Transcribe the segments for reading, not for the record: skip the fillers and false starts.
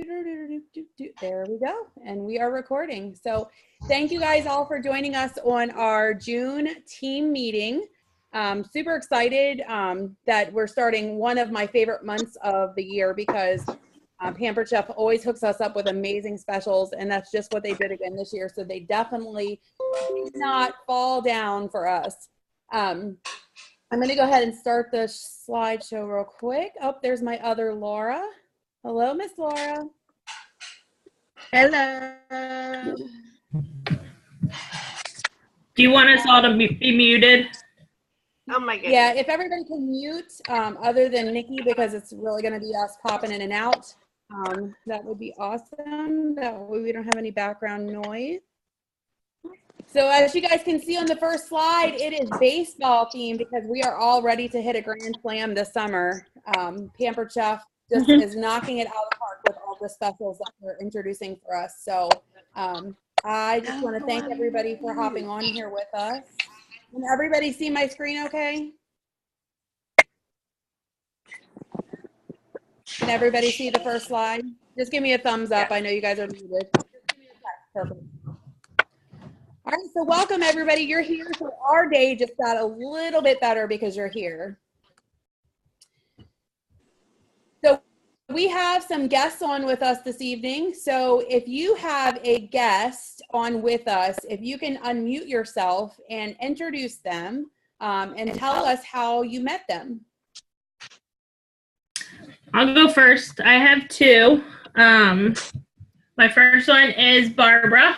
There we go. And we are recording. So thank you guys all for joining us on our June team meeting. Super excited that we're starting one of my favorite months of the year because Pampered Chef always hooks us up with amazing specials, and that's just what they did again this year. So they definitely did not fall down for us. I'm going to go ahead and start the slideshow real quick. Oh, there's my other Laura. Hello, Miss Laura. Hello. Do you want us all to be muted? Oh my goodness. Yeah, if everybody can mute, other than Nikki, because it's really going to be us popping in and out, that would be awesome. That way we don't have any background noise. So as you guys can see on the first slide, it is baseball themed because we are all ready to hit a grand slam this summer. Pampered Chef just is knocking it out of the park with all the specials that they're introducing for us. So I just want to thank everybody for hopping on here with us. Can everybody see my screen okay? Can everybody see the first slide? Just give me a thumbs up. I know you guys are muted. Perfect. All right, so welcome everybody. You're here, so our day just got a little bit better because you're here. So we have some guests on with us this evening. So if you have a guest on with us, if you can unmute yourself and introduce them and tell us how you met them. I'll go first. I have two. My first one is Barbara.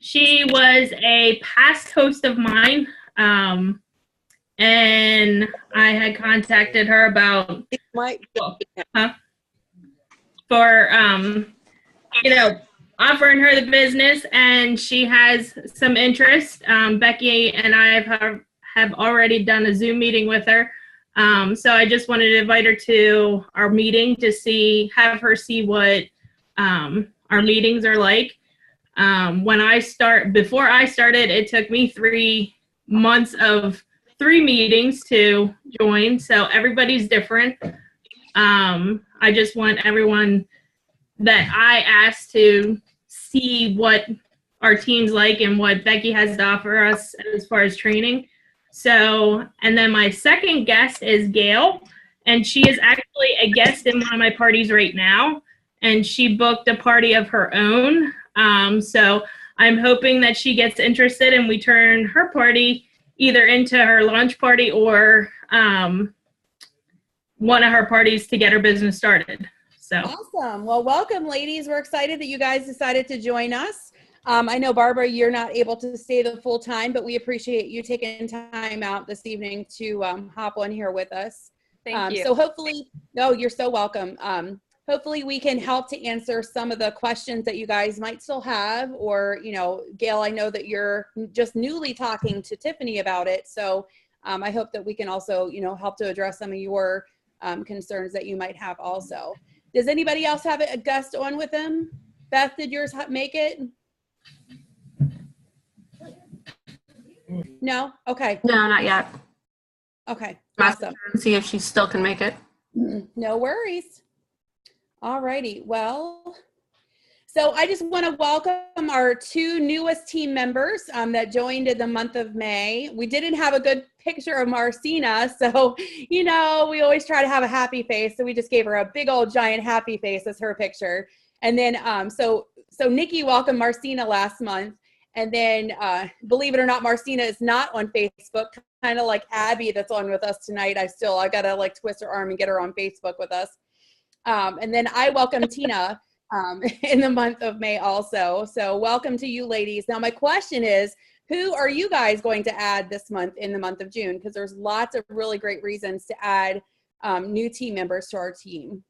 She was a past host of mine, and I had contacted her about offering her the business, and she has some interest. Becky and I have already done a Zoom meeting with her, so I just wanted to invite her to our meeting to have her see what our meetings are like. Before I started, it took me 3 months of 3 meetings to join. So everybody's different. I just want everyone that I asked to see what our team's like and what Becky has to offer us as far as training. So, and then my second guest is Gail, and she is actually a guest in one of my parties right now, and she booked a party of her own. So I'm hoping that she gets interested and we turn her party either into her launch party or one of her parties to get her business started. So awesome. Well, welcome, ladies. We're excited that you guys decided to join us. I know, Barbara, you're not able to stay the full time, but we appreciate you taking time out this evening to hop on here with us. Thank you. So hopefully, you're so welcome. Hopefully we can help to answer some of the questions that you guys might still have, or, Gail, I know that you're just newly talking to Tiffany about it. So I hope that we can also, help to address some of your concerns that you might have also. Does anybody else have a guest on with them? Beth, did yours make it? No? Okay. No, not yet. Okay. Awesome. See if she still can make it. No worries. All righty. Well, so I just want to welcome our 2 newest team members that joined in the month of May. We didn't have a good picture of Marcina, so, we always try to have a happy face. So we just gave her a big old giant happy face as her picture. And then, so Nikki welcomed Marcina last month. And then, believe it or not, Marcina is not on Facebook, kind of like Abby that's on with us tonight. I got to twist her arm and get her on Facebook with us. And then I welcome Tina in the month of May also. So welcome to you ladies. Now my question is, who are you guys going to add this month in the month of June? Because there's lots of really great reasons to add new team members to our team.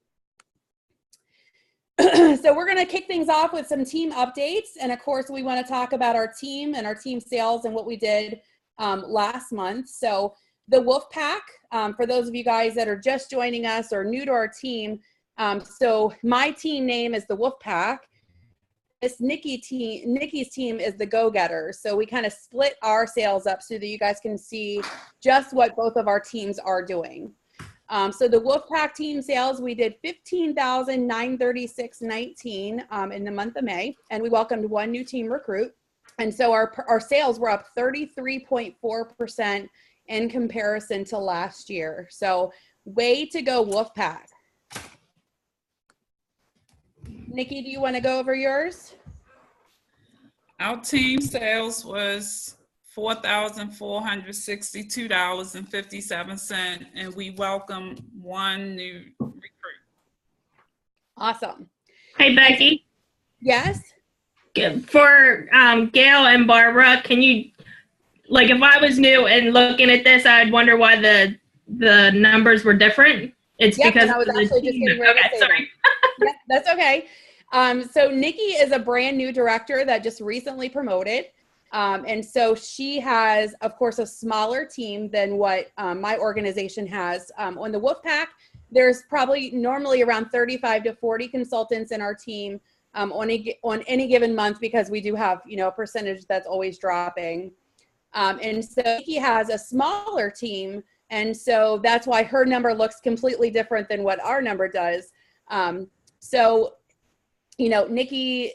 So we're going to kick things off with some team updates. And of course, we want to talk about our team and our team sales and what we did last month. So the WOLFPACK, for those of you guys that are just joining us or new to our team, so my team name is the WOLFPACK. This Nikki's team is the Go-Getters. So we kind of split our sales up so that you guys can see just what both of our teams are doing. So the WOLFPACK team sales, we did $15,936.19 in the month of May, and we welcomed one new team recruit. And so our sales were up 33.4% in comparison to last year. So way to go, WOLFPACK. Nikki, do you want to go over yours? Our team sales was $4,462.57, and we welcomed one new recruit. Awesome. Hey, Becky. Yes? For Gail and Barbara, can you, like, if I was new and looking at this, I'd wonder why the numbers were different. It's Yep, because and I was of the actually just team. getting ready to Okay, say sorry. Yep, that's okay. So Nikki is a brand new director that just recently promoted. And so she has, of course, a smaller team than what my organization has. On the WOLFPACK, there's probably normally around 35 to 40 consultants in our team on any given month, because we do have, a percentage that's always dropping. And so Nikki has a smaller team. And so that's why her number looks completely different than what our number does. So, Nikki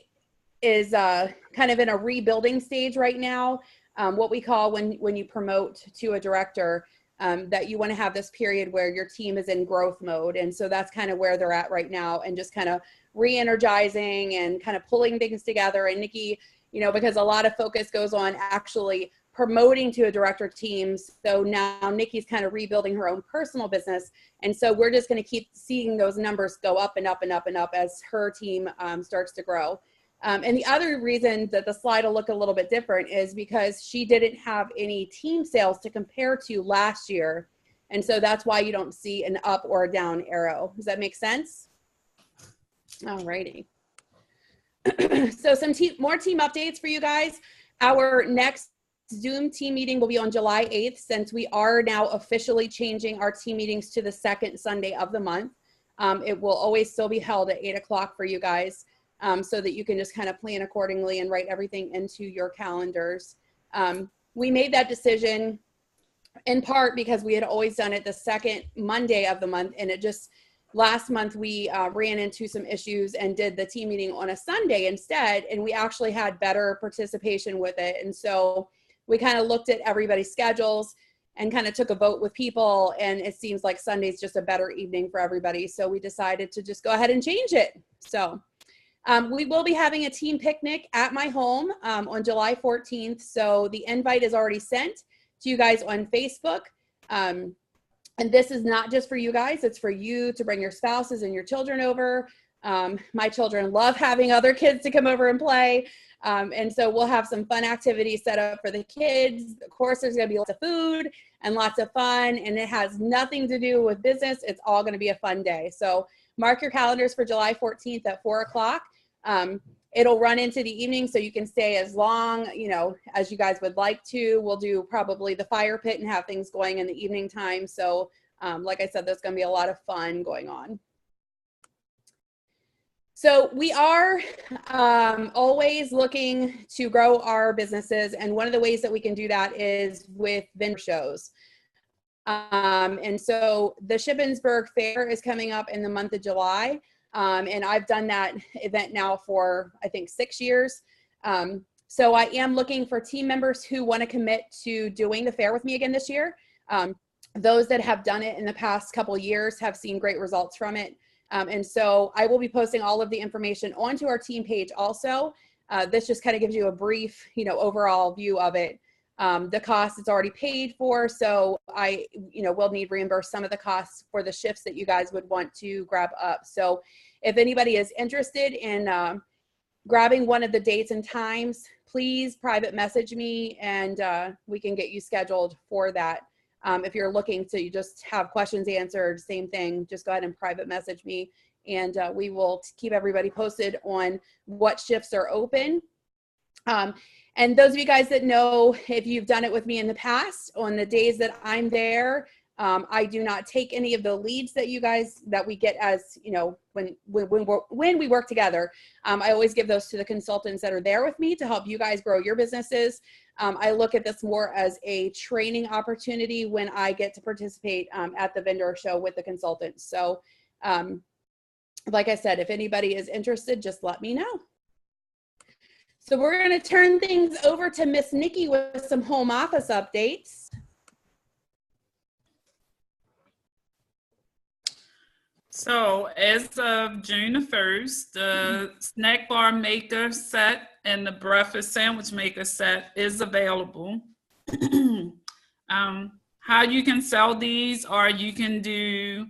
is kind of in a rebuilding stage right now. What we call when you promote to a director, that you want to have this period where your team is in growth mode. And so that's kind of where they're at right now, and just kind of re-energizing and kind of pulling things together. And Nikki, because a lot of focus goes on actually promoting to a director team. So now Nikki's kind of rebuilding her own personal business. And so we're just going to keep seeing those numbers go up and up and up and up as her team starts to grow. And the other reason that the slide will look a little bit different is because she didn't have any team sales to compare to last year. And so that's why you don't see an up or a down arrow. Does that make sense? All righty. So some more team updates for you guys. Our next Zoom team meeting will be on July 8th, since we are now officially changing our team meetings to the second Sunday of the month. It will always still be held at 8 o'clock for you guys, so that you can just kind of plan accordingly and write everything into your calendars. We made that decision in part because we had always done it the second Monday of the month, and it just, last month we ran into some issues and did the team meeting on a Sunday instead, and we actually had better participation with it. And so we kind of looked at everybody's schedules and kind of took a vote with people, and it seems like Sunday's just a better evening for everybody. So we decided to just go ahead and change it. So we will be having a team picnic at my home on July 14th. So the invite is already sent to you guys on Facebook. And this is not just for you guys, it's for you to bring your spouses and your children over. My children love having other kids to come over and play. And so we'll have some fun activities set up for the kids. Of course, there's going to be lots of food and lots of fun, and it has nothing to do with business. It's all going to be a fun day. So mark your calendars for July 14th at 4 o'clock. It'll run into the evening, so you can stay as long, as you guys would like to. We'll do probably the fire pit and have things going in the evening time. So like I said, there's going to be a lot of fun going on. So we are always looking to grow our businesses, and one of the ways that we can do that is with vendor shows. And so the Shippensburg Fair is coming up in the month of July, and I've done that event now for, I think, 6 years. So I am looking for team members who want to commit to doing the fair with me again this year. Those that have done it in the past couple years have seen great results from it. And so I will be posting all of the information onto our team page also. This just kind of gives you a brief, overall view of it. The cost is already paid for, so I, will need reimbursed some of the costs for the shifts that you guys would want to grab up. So if anybody is interested in grabbing one of the dates and times, please private message me, and we can get you scheduled for that. If you're looking to just have questions answered, same thing, just go ahead and private message me, and we will keep everybody posted on what shifts are open. And those of you guys that know, if you've done it with me in the past, on the days that I'm there, I do not take any of the leads that we get as, when we work together. I always give those to the consultants that are there with me to help you guys grow your businesses. I look at this more as a training opportunity when I get to participate at the vendor show with the consultants. So, like I said, if anybody is interested, just let me know. So we're going to turn things over to Miss Nikki with some home office updates. So as of June the 1st, the snack bar maker set and the breakfast sandwich maker set is available. How you can sell these, or you can do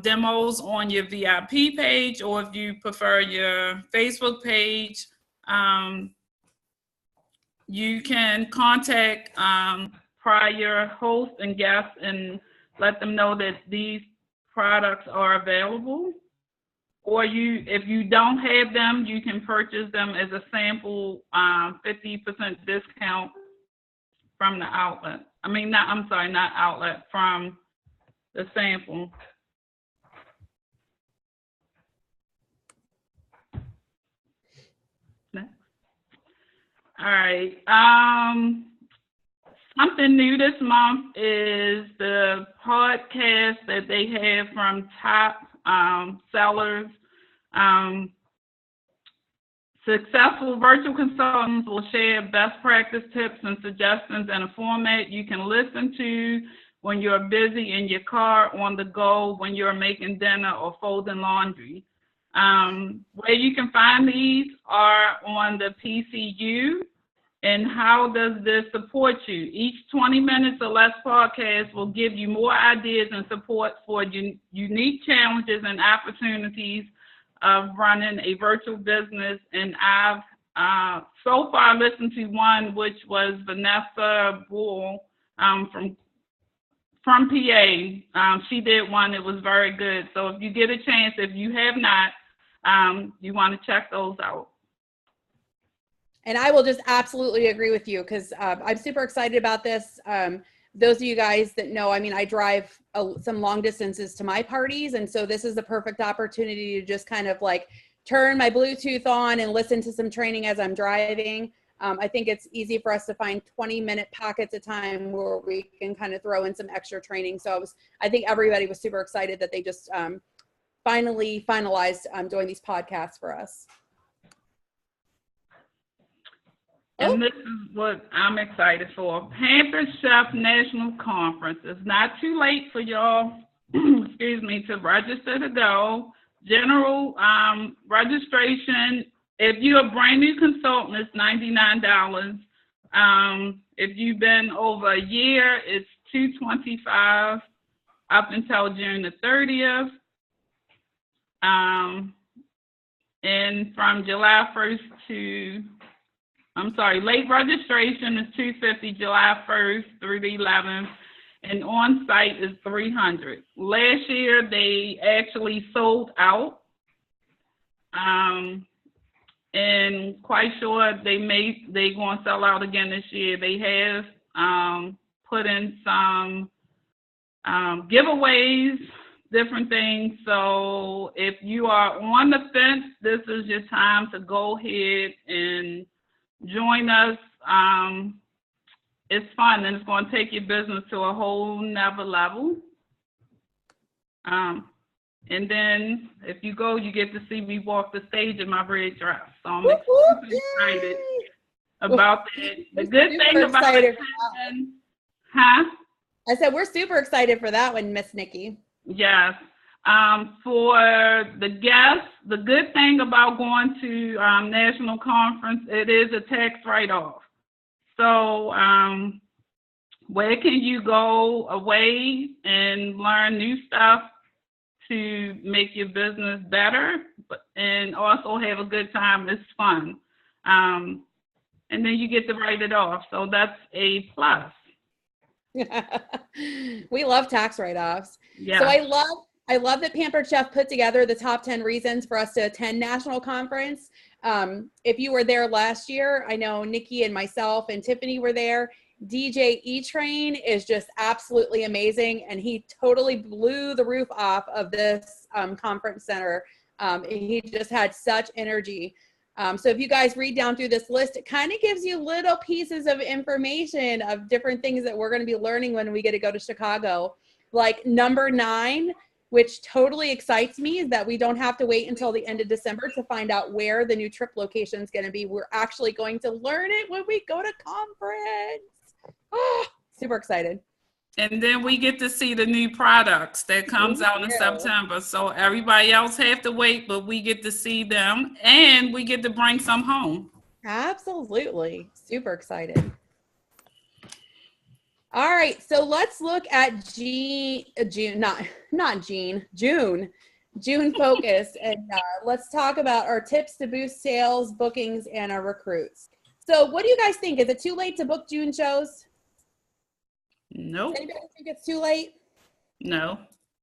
demos on your VIP page, or if you prefer your Facebook page, you can contact prior hosts and guests and let them know that these products are available. Or if you don't have them, you can purchase them as a sample 50% discount from the outlet. Not outlet, from the sample. Next. All right. Something new this month is the podcast that they have from top sellers. Successful virtual consultants will share best practice tips and suggestions in a format you can listen to when you're busy in your car, on the go, when you're making dinner or folding laundry. Where you can find these are on the PCU. And how does this support you? Each 20 minutes or less podcast will give you more ideas and support for unique challenges and opportunities of running a virtual business. And I've so far listened to one, which was Vanessa Bull from PA. She did one. It was very good. So if you get a chance, if you have not, you want to check those out. And I will just absolutely agree with you, because I'm super excited about this. Those of you guys that know, I drive some long distances to my parties. And so this is the perfect opportunity to just kind of like turn my Bluetooth on and listen to some training as I'm driving. I think it's easy for us to find 20-minute pockets of time where we can kind of throw in some extra training. So I think everybody was super excited that they just finally finalized doing these podcasts for us. And this is what I'm excited for. Pampered Chef National Conference. It's not too late for y'all, to register to go. General registration, if you're a brand new consultant, it's $99. If you've been over a year, it's $225 up until June the 30th. And from July 1st to late registration is $250 July 1st through the 11th, and on-site is $300. Last year, they actually sold out, and quite sure they're going to sell out again this year. They have put in some giveaways, different things. So if you are on the fence, this is your time to go ahead and join us. It's fun, and it's going to take your business to a whole nother level. And then if you go, you get to see me walk the stage in my red dress. So I'm excited about that. The good thing about it, I said we're super excited for that one, Miss Nikki. Yes. For the guests, the good thing about going to national conference, it is a tax write-off. So where can you go away and learn new stuff to make your business better, and also have a good time? It's fun. And then you get to write it off. So that's a plus. We love tax write-offs. Yeah. So I love that Pampered Chef put together the top 10 reasons for us to attend national conference. If you were there last year, I know Nikki and myself and Tiffany were there. DJ E-Train is just absolutely amazing, and he totally blew the roof off of this conference center. He just had such energy. So if you guys read down through this list, it kind of gives you little pieces of information of different things that we're going to be learning when we get to go to Chicago. Like number 9, which totally excites me, is that we don't have to wait until the end of December to find out where the new trip location is going to be. We're actually going to learn it when we go to conference. Oh, super excited. And then we get to see the new products that comes out in September. So everybody else have to wait, but we get to see them and we get to bring some home. Absolutely. Super excited. All right. So let's look at June focus. And let's talk about our tips to boost sales, bookings, and our recruits. So what do you guys think? Is it too late to book June shows? Nope. Anybody think it's too late? No.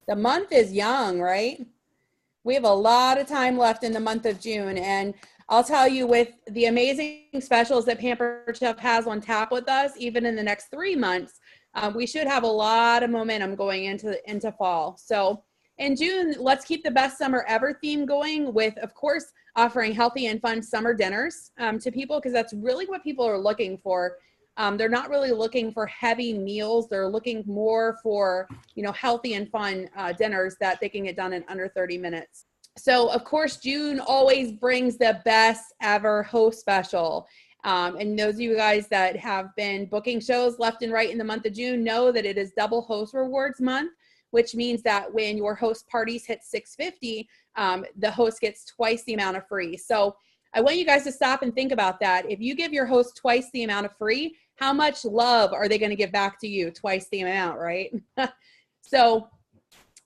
The month is young, right? We have a lot of time left in the month of June. And I'll tell you, with the amazing specials that Pampered Chef has on tap with us, even in the next 3 months, we should have a lot of momentum going into fall. So in June, let's keep the best summer ever theme going with, of course, offering healthy and fun summer dinners to people, because that's really what people are looking for. They're not really looking for heavy meals. They're looking more for, healthy and fun dinners that they can get done in under 30 minutes. So, of course, June always brings the best ever host special. And those of you guys that have been booking shows left and right in the month of June know that it is double host rewards month, which means that when your host parties hit 650, the host gets twice the amount of free. So I want you guys to stop and think about that. If you give your host twice the amount of free, how much love are they going to give back to you? Twice the amount, right? So,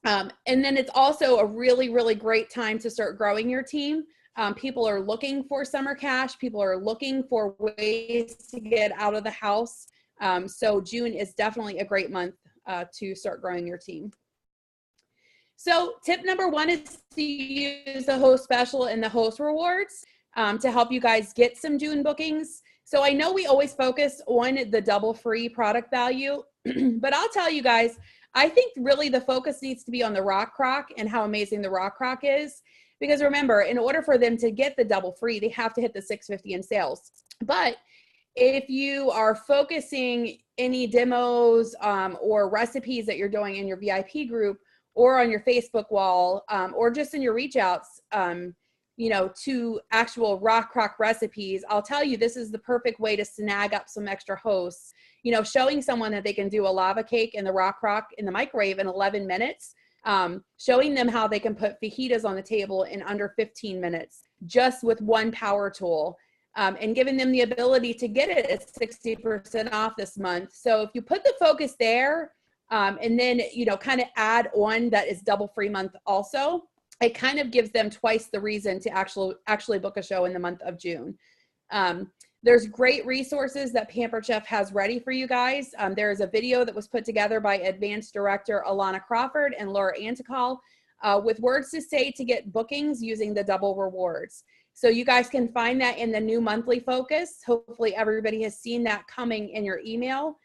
and then it's also a really, really great time to start growing your team. People are looking for summer cash. People are looking for ways to get out of the house. So June is definitely a great month to start growing your team. So tip number 1 is to use the host special and the host rewards to help you guys get some June bookings. So I know we always focus on the double free product value, but I'll tell you guys, I think really the focus needs to be on the Rock Crock and how amazing the Rock Crock is. Because remember, in order for them to get the double free, they have to hit the 650 in sales. But if you are focusing any demos or recipes that you're doing in your VIP group or on your Facebook wall or just in your reach outs, to actual Rock Crock recipes, I'll tell you, this is the perfect way to snag up some extra hosts. Showing someone that they can do a lava cake in the Rock Crock in the microwave in 11 minutes, showing them how they can put fajitas on the table in under 15 minutes, just with one power tool, and giving them the ability to get it at 60% off this month. So if you put the focus there, and then, kind of add on that is double free month also, it kind of gives them twice the reason to actually book a show in the month of June. There's great resources that Pampered Chef has ready for you guys. There is a video that was put together by Advanced Director Alana Crawford and Laura Anticol with words to say to get bookings using the double rewards. So you guys can find that in the new monthly focus. Hopefully everybody has seen that coming in your email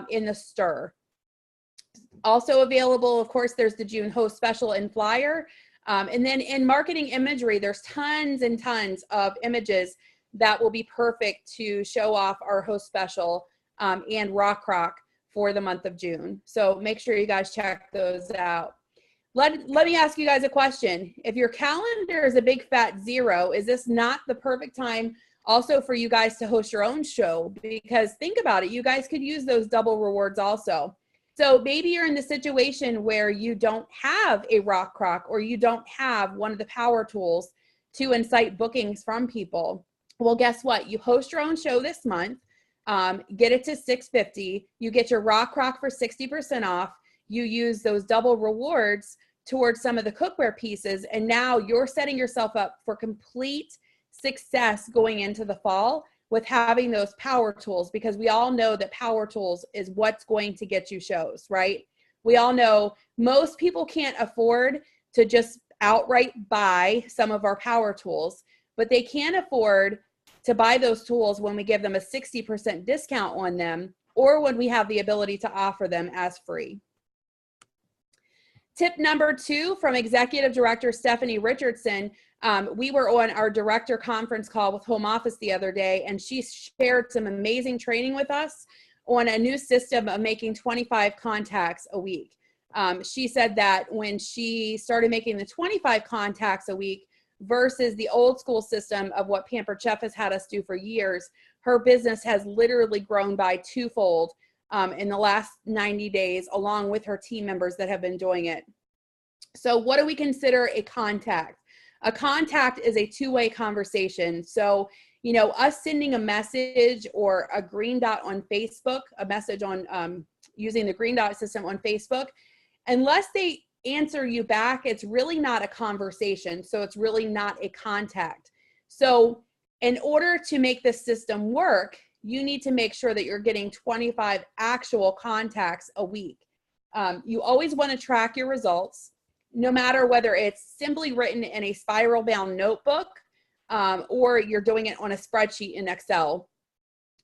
in the stir. Also available, of course, there's the June host special and flyer. And then in marketing imagery, there's tons and tons of images that will be perfect to show off our host special and Rock Crock for the month of June. So make sure you guys check those out. Let me ask you guys a question. If your calendar is a big fat 0, is this not the perfect time also for you guys to host your own show? Because think about it, you guys could use those double rewards also. So maybe you're in the situation where you don't have a Rock Crock or you don't have one of the power tools to incite bookings from people. Well, guess what? You host your own show this month, get it to 650. You get your Rock Crock for 60% off. You use those double rewards towards some of the cookware pieces. And now you're setting yourself up for complete success going into the fall with having those power tools, because we all know that power tools is what's going to get you shows, right? We all know most people can't afford to just outright buy some of our power tools, but they can afford to buy those tools when we give them a 60% discount on them, or when we have the ability to offer them as free. Tip number 2 from Executive Director Stephanie Richardson. We were on our director conference call with Home Office the other day, and she shared some amazing training with us on a new system of making 25 contacts a week. She said that when she started making the 25 contacts a week versus the old school system of what Pampered Chef has had us do for years, her business has literally grown by twofold in the last 90 days, along with her team members that have been doing it. So what do we consider a contact? A contact is a two-way conversation. So, you know, us sending a message or a green dot on Facebook, a message on using the green dot system on Facebook, unless they answer you back, it's really not a conversation. So it's really not a contact. So in order to make this system work, you need to make sure that you're getting 25 actual contacts a week. You always want to track your results, no matter whether it's simply written in a spiral bound notebook or you're doing it on a spreadsheet in Excel.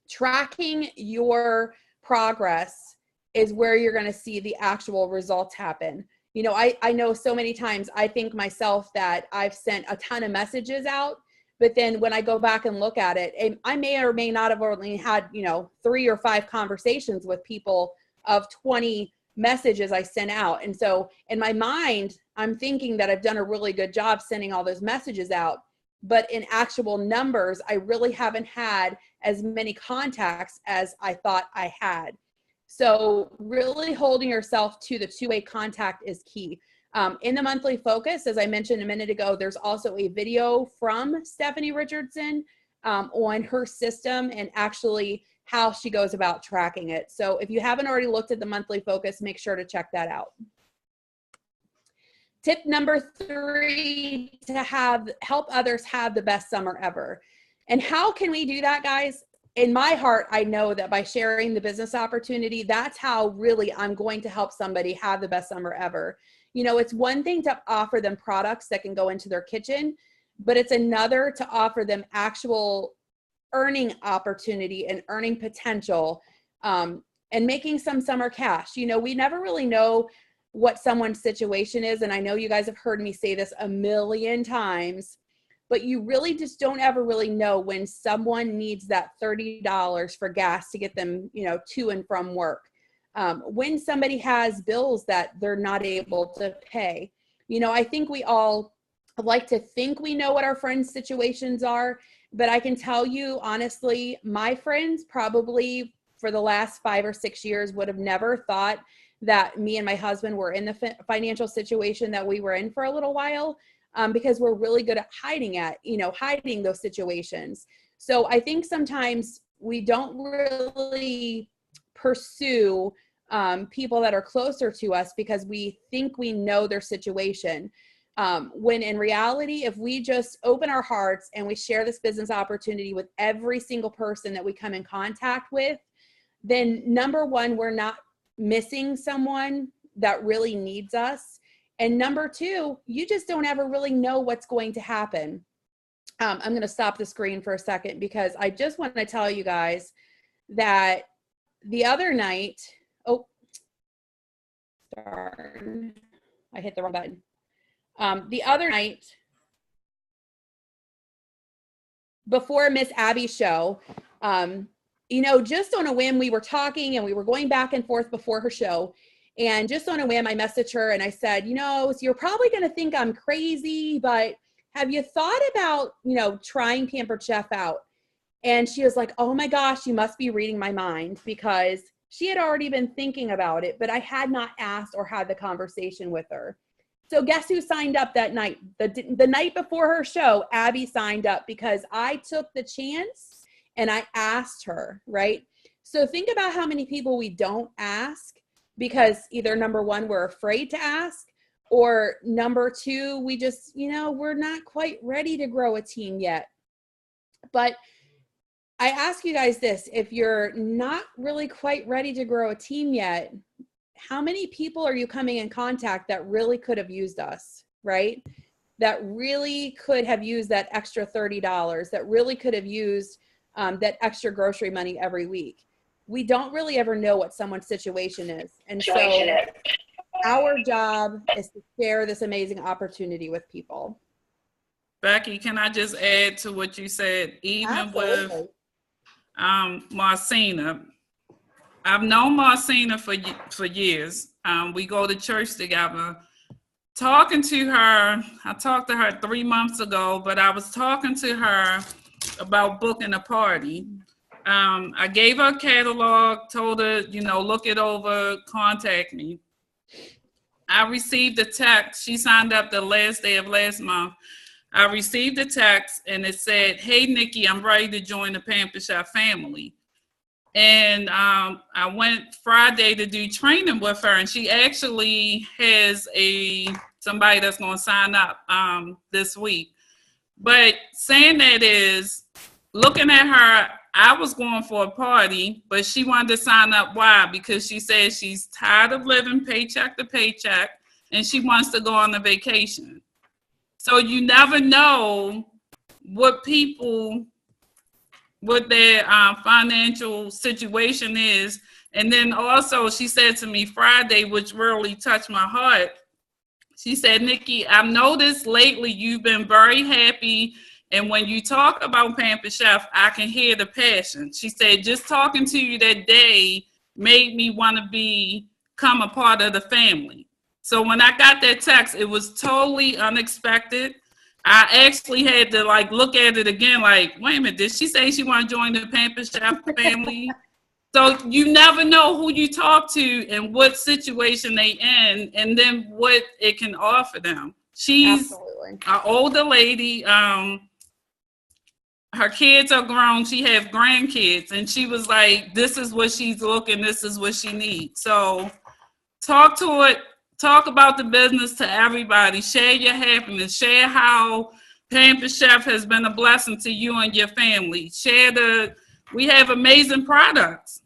Tracking your progress is where you're going to see the actual results happen. You know, I know so many times I think myself that I've sent a ton of messages out, but then when I go back and look at it, I may or may not have only had, you know, 3 or 5 conversations with people of 20 messages I sent out. And so in my mind, I'm thinking that I've done a really good job sending all those messages out. But in actual numbers, I really haven't had as many contacts as I thought I had. So really holding yourself to the two-way contact is key. In the monthly focus, as I mentioned a minute ago, there's also a video from Stephanie Richardson on her system and actually how she goes about tracking it. So if you haven't already looked at the monthly focus, make sure to check that out. Tip number 3, to help others have the best summer ever. And how can we do that, guys? In my heart, I know that by sharing the business opportunity, that's how really I'm going to help somebody have the best summer ever. You know, it's one thing to offer them products that can go into their kitchen, but it's another to offer them actual earning opportunity and earning potential and making some summer cash. You know, we never really know what someone's situation is. And I know you guys have heard me say this a million times, but you really just don't ever really know when someone needs that $30 for gas to get them, you know, to and from work. When somebody has bills that they're not able to pay. You know, I think we all like to think we know what our friends' situations are, but I can tell you honestly, my friends probably for the last 5 or 6 years would have never thought that me and my husband were in the financial situation that we were in for a little while, because we're really good at hiding those situations. So I think sometimes we don't really pursue people that are closer to us because we think we know their situation. When in reality, if we just open our hearts and we share this business opportunity with every single person that we come in contact with, then number one, we're not missing someone that really needs us. And number two, you just don't ever really know what's going to happen. I'm going to stop the screen for a second because I just want to tell you guys that the other night, oh, darn, I hit the wrong button. The other night, before Miss Abby's show, you know, just on a whim, we were talking and we were going back and forth before her show. And just on a whim, I messaged her and I said, you know, so you're probably going to think I'm crazy, but have you thought about, you know, trying Pampered Chef out? And she was like, oh my gosh, you must be reading my mind, because she had already been thinking about it, but I had not asked or had the conversation with her. So guess who signed up that night? The night before her show, Abby signed up because I took the chance and I asked her, right? So think about how many people we don't ask because either number one, we're afraid to ask, or number two, we just, you know, we're not quite ready to grow a team yet. But I ask you guys this, if you're not really quite ready to grow a team yet, how many people are you coming in contact that really could have used us, right? That really could have used that extra $30, that really could have used that extra grocery money every week. we don't really ever know what someone's situation is. And so our job is to share this amazing opportunity with people. Becky, can I just add to what you said? Even Absolutely. with Marcina, I've known Marcina for years. We go to church together. Talking to her, I talked to her 3 months ago, but I was talking to her about booking a party. I gave her a catalog, told her, look it over, contact me. I received a text. She signed up the last day of last month. I received a text and it said, "Hey, Nikki, I'm ready to join the Pamper Chef family." And I went Friday to do training with her, and she actually has somebody that's going to sign up this week. But saying that is, looking at her, I was going for a party, but she wanted to sign up. Why? Because she says she's tired of living paycheck to paycheck, and she wants to go on a vacation. So you never know what their financial situation is. And then also she said to me Friday, which really touched my heart, she said, "Nikki, I've noticed lately you've been very happy. And when you talk about Pamper Chef, I can hear the passion." She said, "Just talking to you that day made me want to become a part of the family." So when I got that text, it was totally unexpected. I actually had to look at it again, wait a minute, did she say she want to join the Pamper Chef family? So you never know who you talk to and what situation they in, and then what it can offer them. She's Absolutely. an older lady. Her kids are grown. She have grandkids, and she was like, "This is what she's looking. This is what she needs." So talk to it. Talk about the business to everybody. Share your happiness. Share how Pamper Chef has been a blessing to you and your family. We have amazing products.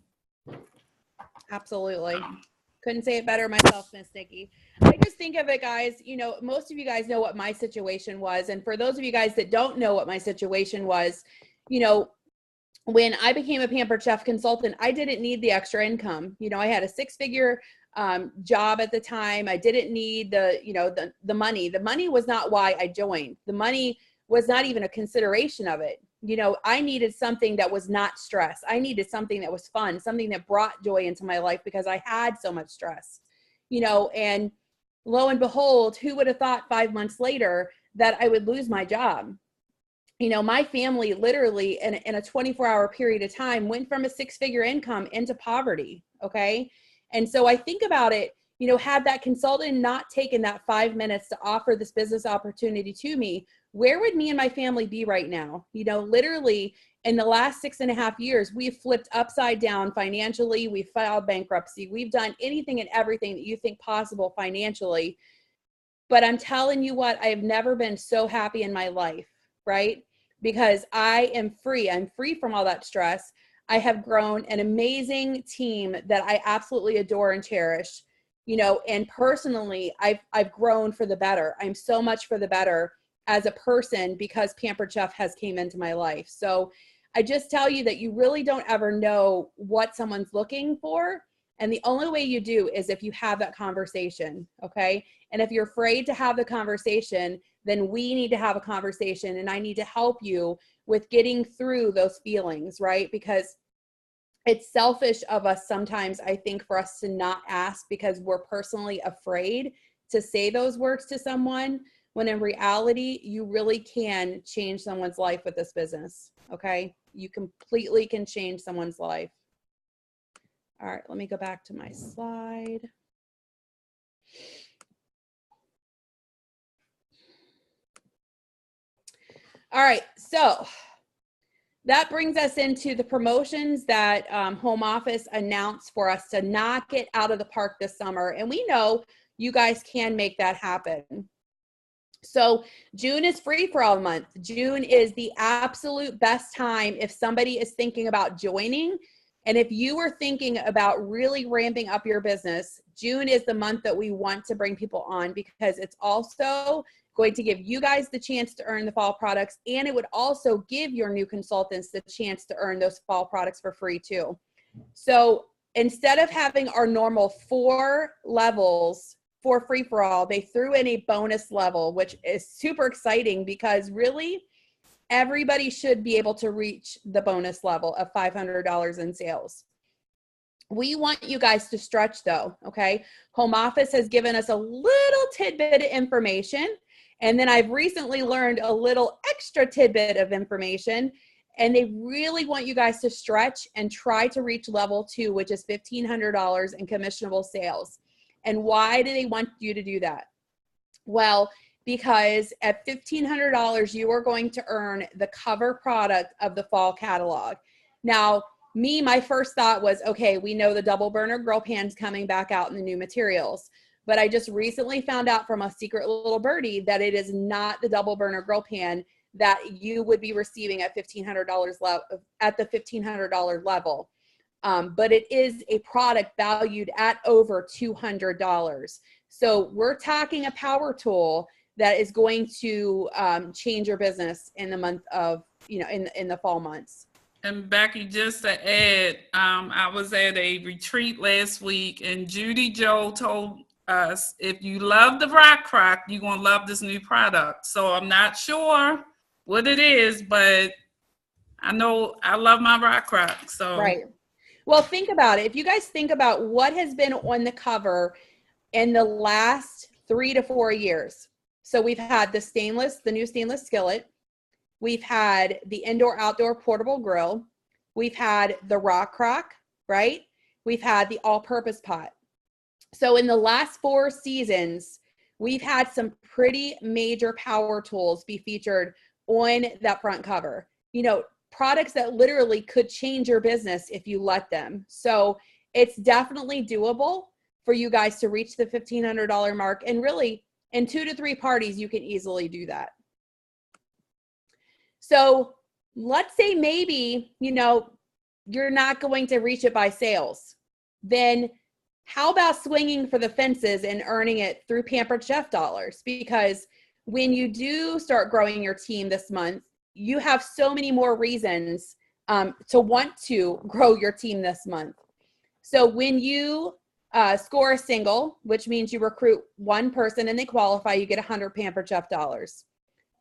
Absolutely. Couldn't say it better myself, Miss Nikki. I just think of it, guys, most of you guys know what my situation was. And for those of you guys that don't know what my situation was, when I became a Pampered Chef consultant, I didn't need the extra income. I had a 6-figure job at the time. I didn't need the money. The money was not why I joined. The money was not even a consideration of it. I needed something that was not stress. I needed something that was fun, something that brought joy into my life because I had so much stress, and lo and behold, who would have thought 5 months later that I would lose my job? My family literally in a 24-hour period of time went from a 6-figure income into poverty. Okay. And so I think about it, had that consultant not taken that 5 minutes to offer this business opportunity to me, where would me and my family be right now? Literally in the last 6.5 years, we've flipped upside down financially. We've filed bankruptcy. We've done anything and everything that you think possible financially. But I'm telling you what, I have never been so happy in my life, right? Because I am free. I'm free from all that stress. I have grown an amazing team that I absolutely adore and cherish, and personally, I've grown for the better. I'm so much for the better as a person because Pampered Chef has came into my life. So I just tell you that you really don't ever know what someone's looking for. And the only way you do is if you have that conversation. Okay. And if you're afraid to have the conversation, then we need to have a conversation, and I need to help you with getting through those feelings, right? Because it's selfish of us sometimes, I think, for us to not ask because we're personally afraid to say those words to someone, when in reality, you really can change someone's life with this business, okay? You completely can change someone's life. All right, let me go back to my slide. All right, so that brings us into the promotions that home office announced for us to knock it out of the park this summer. And we know you guys can make that happen. So June is free for all month. June is the absolute best time if somebody is thinking about joining. And if you are thinking about really ramping up your business, June is the month that we want to bring people on, because it's also going to give you guys the chance to earn the fall products, and it would also give your new consultants the chance to earn those fall products for free too. So instead of having our normal 4 levels for free-for-all, they threw in a bonus level, which is super exciting because really everybody should be able to reach the bonus level of $500 in sales. We want you guys to stretch though, okay? Home office has given us a little tidbit of information, and then I've recently learned a little extra tidbit of information, and they really want you guys to stretch and try to reach level 2, which is $1,500 in commissionable sales. And why do they want you to do that? Well, because at $1,500, you are going to earn the cover product of the fall catalog. Now, my first thought was, okay, we know the double burner grill pan's coming back out in the new materials, but I just recently found out from a secret little birdie that it is not the double burner grill pan that you would be receiving at $1,500 at the $1,500 level. But it is a product valued at over $200. So we're talking a power tool that is going to change your business in the month of, in the fall months. And Becky, just to add, I was at a retreat last week, and Judy Joe told us, if you love the rock crock, you're going to love this new product. So I'm not sure what it is, but I know I love my rock crock. So right. Well, think about it. If you guys think about what has been on the cover in the last 3 to 4 years. So we've had the new stainless skillet. We've had the indoor-outdoor portable grill. We've had the rock crock, right? We've had the all-purpose pot. So in the last 4 seasons, we've had some pretty major power tools be featured on that front cover. Products that literally could change your business if you let them. So it's definitely doable for you guys to reach the $1,500 mark. And really, in 2 to 3 parties, you can easily do that. So let's say maybe, you're not going to reach it by sales. Then how about swinging for the fences and earning it through Pampered Chef dollars? Because when you do start growing your team this month, you have so many more reasons to want to grow your team this month. So when you score a single, which means you recruit 1 person and they qualify, you get 100 Pampered Chef dollars.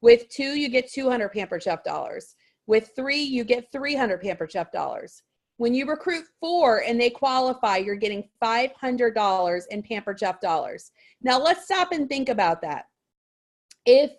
With 2, you get 200 Pampered Chef dollars. With 3, you get 300 Pampered Chef dollars. When you recruit 4 and they qualify, you're getting $500 in Pampered Chef dollars. Now let's stop and think about that. If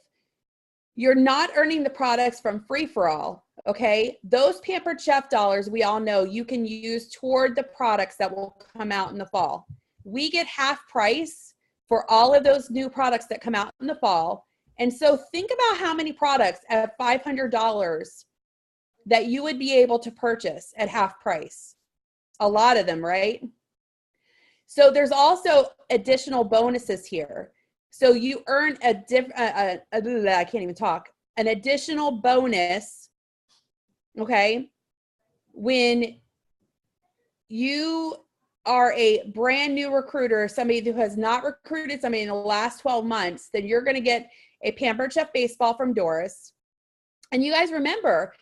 you're not earning the products from free-for-all, okay, those Pampered Chef dollars, we all know you can use toward the products that will come out in the fall. We get half price for all of those new products that come out in the fall. And so think about how many products at $500 that you would be able to purchase at half price. A lot of them, right? So there's also additional bonuses here. So you earn an additional bonus, okay, when you are a brand new recruiter, somebody who has not recruited somebody in the last 12 months, then you're going to get a Pampered Chef baseball from Doris. And you guys remember,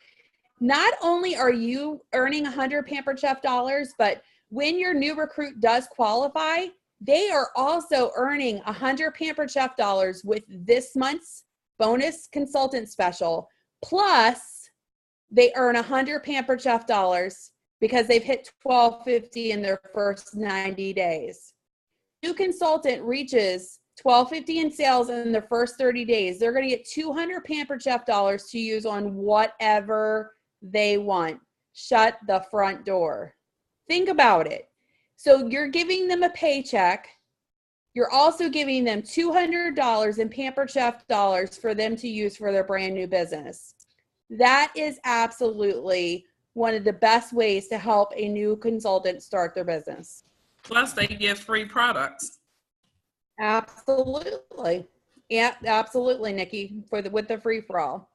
not only are you earning 100 Pampered Chef dollars, but when your new recruit does qualify, they are also earning 100 Pampered Chef dollars with this month's bonus consultant special. Plus, they earn 100 Pampered Chef dollars because they've hit $12.50 in their first 90 days. New consultant reaches $12.50 in sales in their first 30 days. They're going to get 200 Pampered Chef dollars to use on whatever they want. Shut the front door. Think about it. So you're giving them a paycheck. You're also giving them $200 in Pampered Chef dollars for them to use for their brand new business. That is absolutely one of the best ways to help a new consultant start their business. Plus, they get free products. Absolutely. Yeah, absolutely, Nikki, with the free-for-all.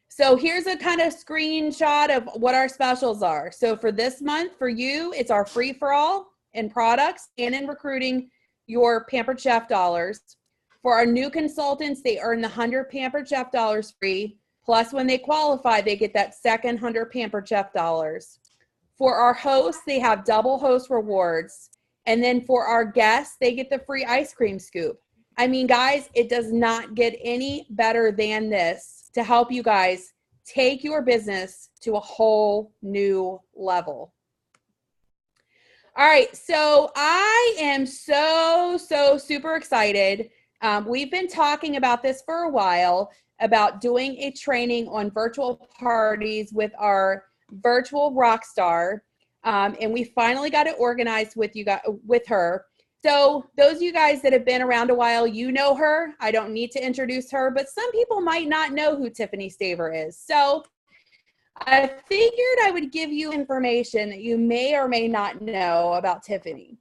So here's a kind of screenshot of what our specials are. So for this month, for you, it's our free-for-all in products and in recruiting your Pampered Chef dollars. For our new consultants, they earn the 100 Pampered Chef dollars free. Plus, when they qualify, they get that second 100 Pampered Chef dollars. For our hosts, they have double host rewards. And then for our guests, they get the free ice cream scoop. I mean, guys, it does not get any better than this to help you guys take your business to a whole new level. All right, so I am so super excited. We've been talking about this for a while, about doing a training on virtual parties with our virtual rock star. And we finally got it organized with her. So those of you guys that have been around a while, you know her. I don't need to introduce her, but some people might not know who Tiffany Staver is. So I figured I would give you information that you may or may not know about Tiffany.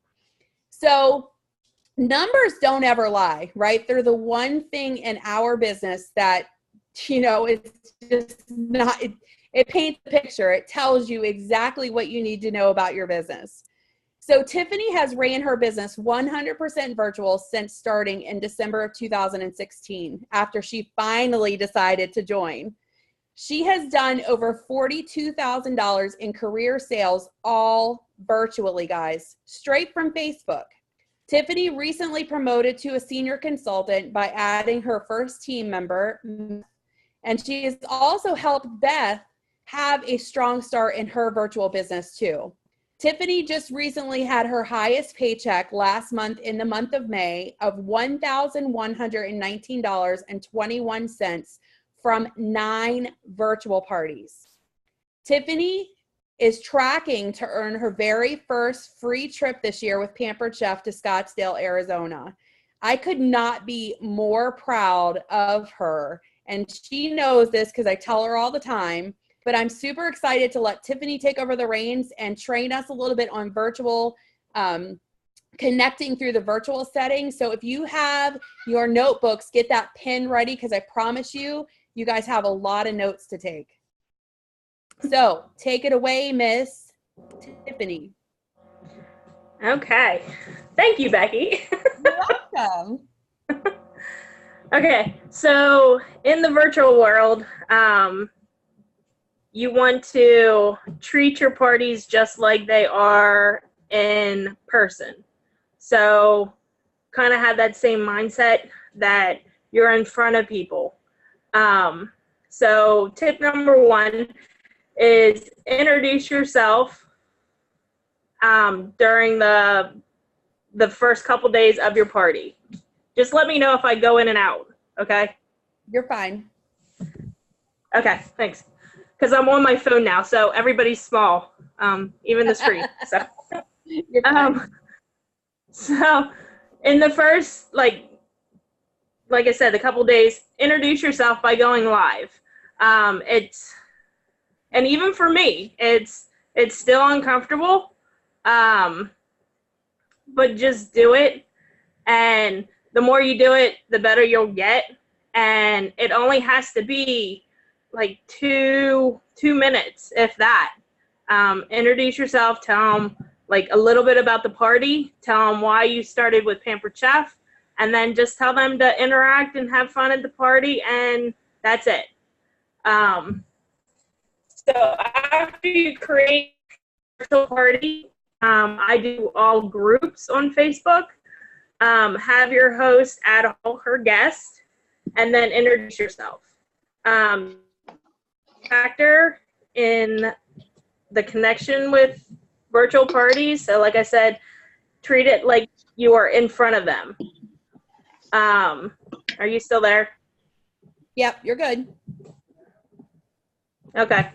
So numbers don't ever lie, right? They're the one thing in our business that, it's just not, it paints the picture. It tells you exactly what you need to know about your business. So Tiffany has ran her business 100% virtual since starting in December of 2016, after she finally decided to join. She has done over $42,000 in career sales, all virtually, guys, straight from Facebook. Tiffany recently promoted to a senior consultant by adding her first team member, and she has also helped Beth have a strong start in her virtual business too. Tiffany just recently had her highest paycheck last month in the month of May of $1,119.21 from 9 virtual parties. Tiffany is tracking to earn her very first free trip this year with Pampered Chef to Scottsdale, Arizona. I could not be more proud of her, and she knows this because I tell her all the time. But I'm super excited to let Tiffany take over the reins and train us a little bit on virtual, connecting through the virtual setting. So if you have your notebooks, get that pen ready, because I promise you, you guys have a lot of notes to take. So take it away, Miss Tiffany. Okay. Thank you, Becky. You're welcome. Okay. So in the virtual world, you want to treat your parties just like they are in person. So kind of have that same mindset that you're in front of people. So tip number 1 is introduce yourself during the first couple days of your party. Just let me know if I go in and out, okay? You're fine. Okay, thanks. Because I'm on my phone now, so everybody's small, even the screen. So, so in the first, like I said, a couple days, introduce yourself by going live. And even for me, it's still uncomfortable, but just do it. And the more you do it, the better you'll get. And it only has to be like two minutes, if that. Introduce yourself, tell them like a little bit about the party, tell them why you started with Pampered Chef, and then just tell them to interact and have fun at the party, and that's it. So after you create a virtual party, I do all groups on Facebook. Have your host add all her guests, and then introduce yourself. Factor in the connection with virtual parties. So like I said, treat it like you are in front of them. Are you still there? Yep, you're good. Okay.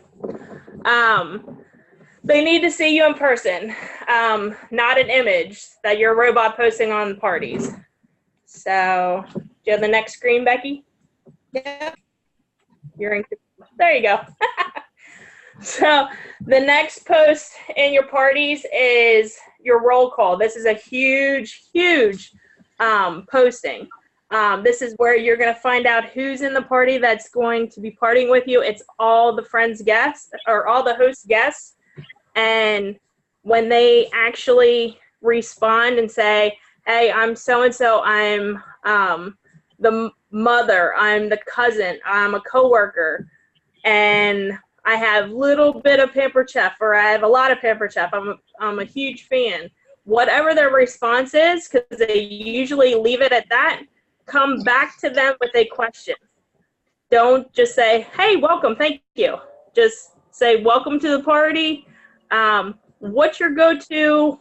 They need to see you in person, not an image that your robot posting on parties. So do you have the next screen, Becky? Yep. There you go. So the next post in your parties is your roll call. This is a huge posting. This is where you're going to find out who's in the party that's going to be partying with you. It's all the friends guests, or all the host guests. And when they actually respond and say, hey, I'm so-and-so, I'm the mother, I'm the cousin, I'm a coworker, and I have little bit of Pampered Chef, or I have a lot of Pampered Chef. I'm a huge fan. Whatever their response is, because they usually leave it at that, come back to them with a question. Don't just say, hey, welcome, thank you. Just say, welcome to the party. What's your go-to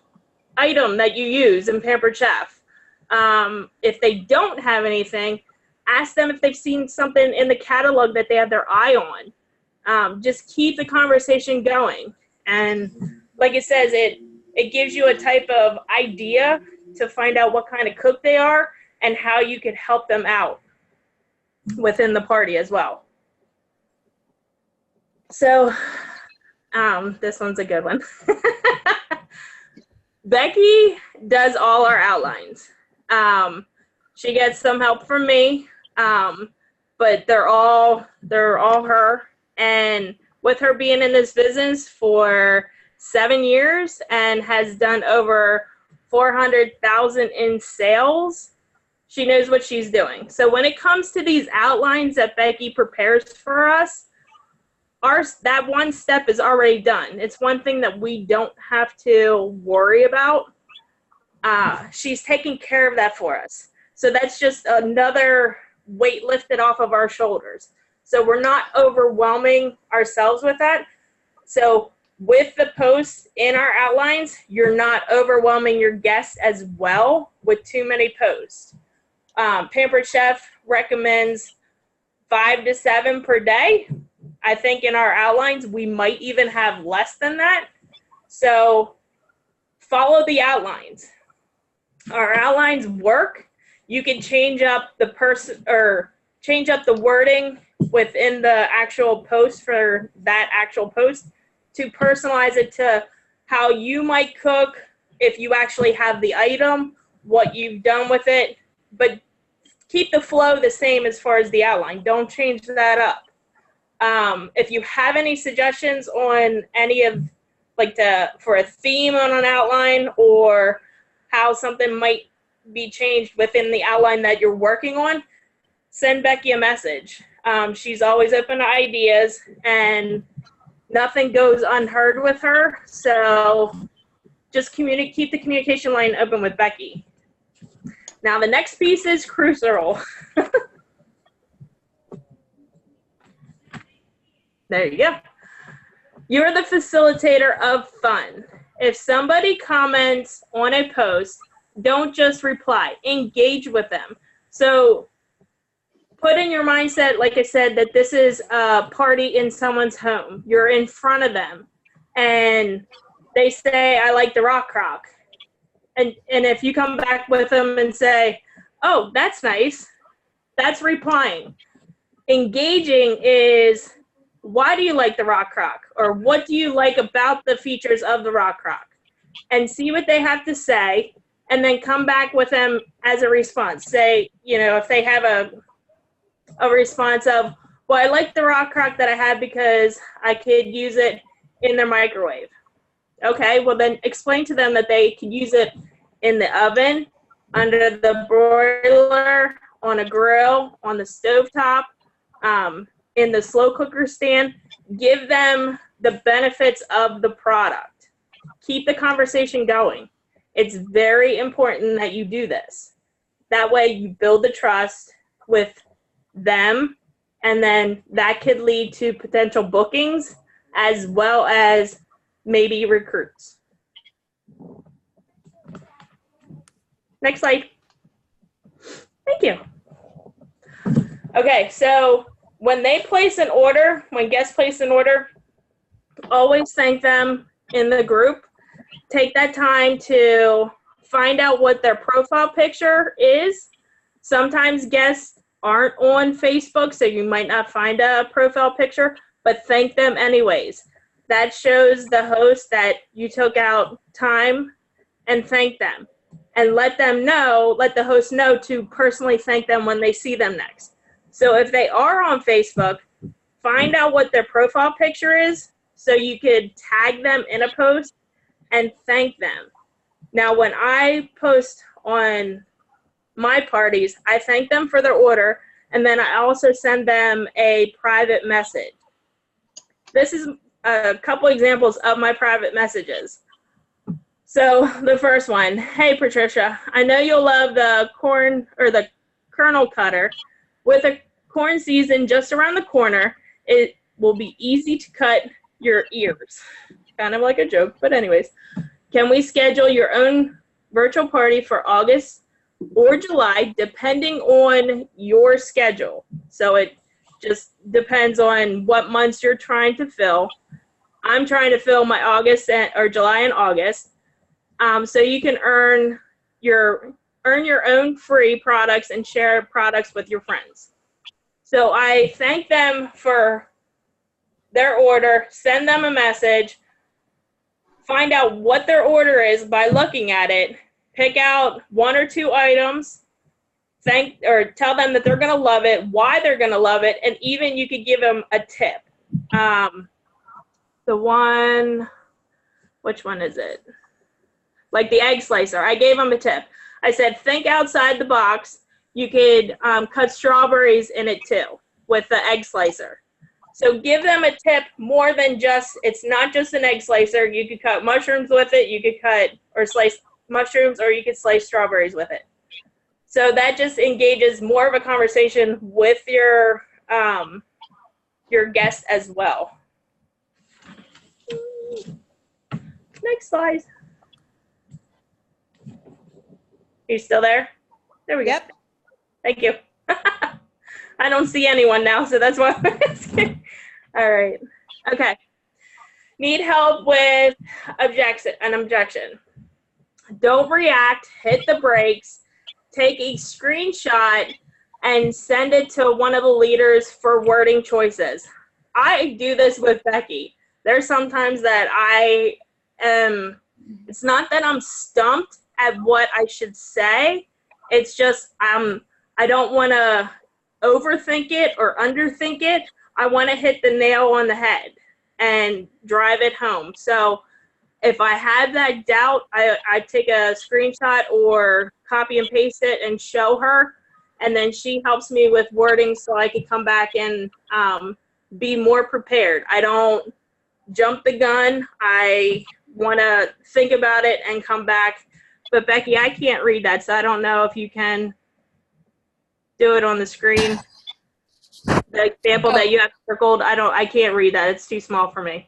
item that you use in Pampered Chef? If they don't have anything, ask them if they've seen something in the catalog that they have their eye on. Just keep the conversation going. And like it says, it gives you a type of idea to find out what kind of cook they are and how you could help them out within the party as well. So this one's a good one. Becky does all our outlines. She gets some help from me, but they're all her. And with her being in this business for 7 years and has done over 400,000 in sales, she knows what she's doing. So when it comes to these outlines that Becky prepares for us, that one step is already done. It's one thing that we don't have to worry about. She's taking care of that for us. So that's just another weight lifted off of our shoulders. So we're not overwhelming ourselves with that. So with the posts in our outlines, you're not overwhelming your guests as well with too many posts. Pampered Chef recommends 5 to 7 per day. I think in our outlines, we might even have less than that. So follow the outlines. Our outlines work. You can change up the change up the wording within the actual post for that actual post to personalize it to how you might cook, if you actually have the item, what you've done with it, but keep the flow the same as far as the outline. Don't change that up. If you have any suggestions on any of, for a theme on an outline or how something might be changed within the outline that you're working on, send Becky a message. She's always open to ideas, and nothing goes unheard with her. So just keep the communication line open with Becky. Now the next piece is crucial. There you go. You're the facilitator of fun. If somebody comments on a post, don't just reply. Engage with them. So put in your mindset, like I said, that this is a party in someone's home. You're in front of them. And they say, I like the rock crock. And if you come back with them and say, oh, that's nice, that's replying. Engaging is, why do you like the rock crock? Or what do you like about the features of the rock crock? And see what they have to say, and then come back with them as a response. Say, if they have a response of, well, I like the rock crock that I had because I could use it in their microwave. Okay, well then explain to them that they could use it in the oven, under the broiler, on a grill, on the stovetop, in the slow cooker stand. Give them the benefits of the product. Keep the conversation going. It's very important that you do this. That way you build the trust with them, and then that could lead to potential bookings as well as maybe recruits. Next slide. Thank you. Okay, so when guests place an order, always thank them in the group. Take that time to find out what their profile picture is. Sometimes guests aren't on Facebook, so you might not find a profile picture, but thank them anyways. That shows the host that you took out time and thank them. And let the host know to personally thank them when they see them next. So if they are on Facebook, find out what their profile picture is so you could tag them in a post and thank them. Now, when I post on my parties, I thank them for their order, and then I also send them a private message. this is a couple examples of my private messages. So the first one, hey Patricia, I know you'll love the corn or the kernel cutter. With a corn season just around the corner, it will be easy to cut your ears. Kind of like a joke, but anyways. Can we schedule your own virtual party for August or July, depending on your schedule? So it just depends on what months you're trying to fill. I'm trying to fill my July and August. So you can earn your own free products and share products with your friends. So I thank them for their order, send them a message, find out what their order is by looking at it, pick out 1 or 2 items, tell them that they're going to love it, why they're going to love it, and even you could give them a tip. Which one is it? Like the egg slicer. I gave them a tip. I said, think outside the box. You could cut strawberries in it too with the egg slicer. So give them a tip more than it's not just an egg slicer. You could cut mushrooms with it. You could cut or slice mushrooms, or you could slice strawberries with it. So that just engages more of a conversation with your guest as well. Next slide. Are you still there? There we go. Yep. Thank you. I don't see anyone now, so that's why I'm asking. All right. Okay. Need help with an objection. Don't react, hit the brakes, take a screenshot, and send it to one of the leaders for wording choices. I do this with Becky. There's sometimes that it's not that I'm stumped at what I should say. It's just I don't want to overthink it or underthink it. I want to hit the nail on the head and drive it home. So if I have that doubt, I take a screenshot or copy and paste it and show her, and then she helps me with wording so I can come back and be more prepared. I don't jump the gun. I want to think about it and come back. But Becky, I can't read that, so I don't know if you can do it on the screen. The example that you have circled, I can't read that. It's too small for me.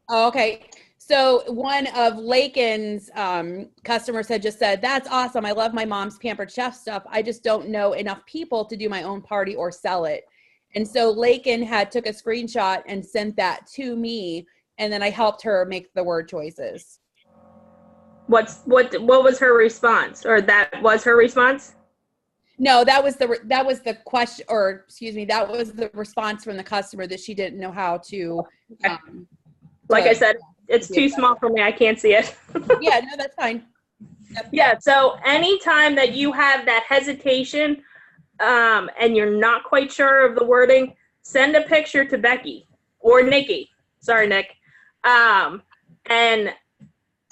Oh, okay. So one of Lakin's customers had just said, that's awesome. I love my mom's Pampered Chef stuff. I just don't know enough people to do my own party or sell it. And so Lakin took a screenshot and sent that to me, and then I helped her make the word choices. What was her response? Or that was her response? No, that was the question, or excuse me, that was the response from the customer that she didn't know how to. Like I said, it's too small for me. I can't see it. Yeah, no, that's fine. Yep. Yeah, so anytime that you have that hesitation and you're not quite sure of the wording, send a picture to Becky or Nikki. Sorry, Nick. And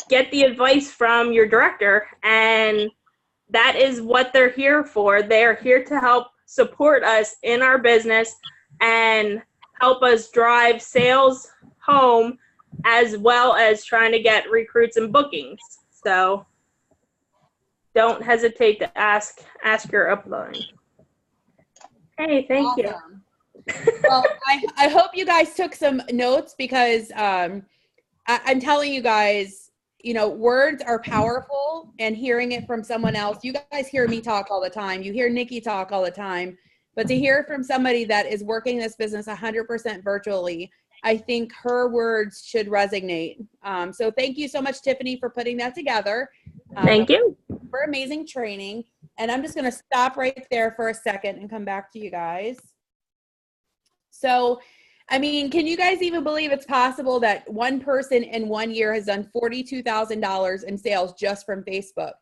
get the advice from your director, and that is what they're here for. They're here to help support us in our business and help us drive sales home, as well as trying to get recruits and bookings. So don't hesitate to ask your upline. Hey, thank you. Well, I hope you guys took some notes, because I'm telling you guys, words are powerful, and hearing it from someone else. You guys hear me talk all the time. You hear Nikki talk all the time. But to hear from somebody that is working this business 100% virtually, I think her words should resonate. So thank you so much, Tiffany, for putting that together. Thank you. For amazing training. And I'm just going to stop right there for a second and come back to you guys. So, I mean, can you guys even believe it's possible that one person in 1 year has done $42,000 in sales just from Facebook?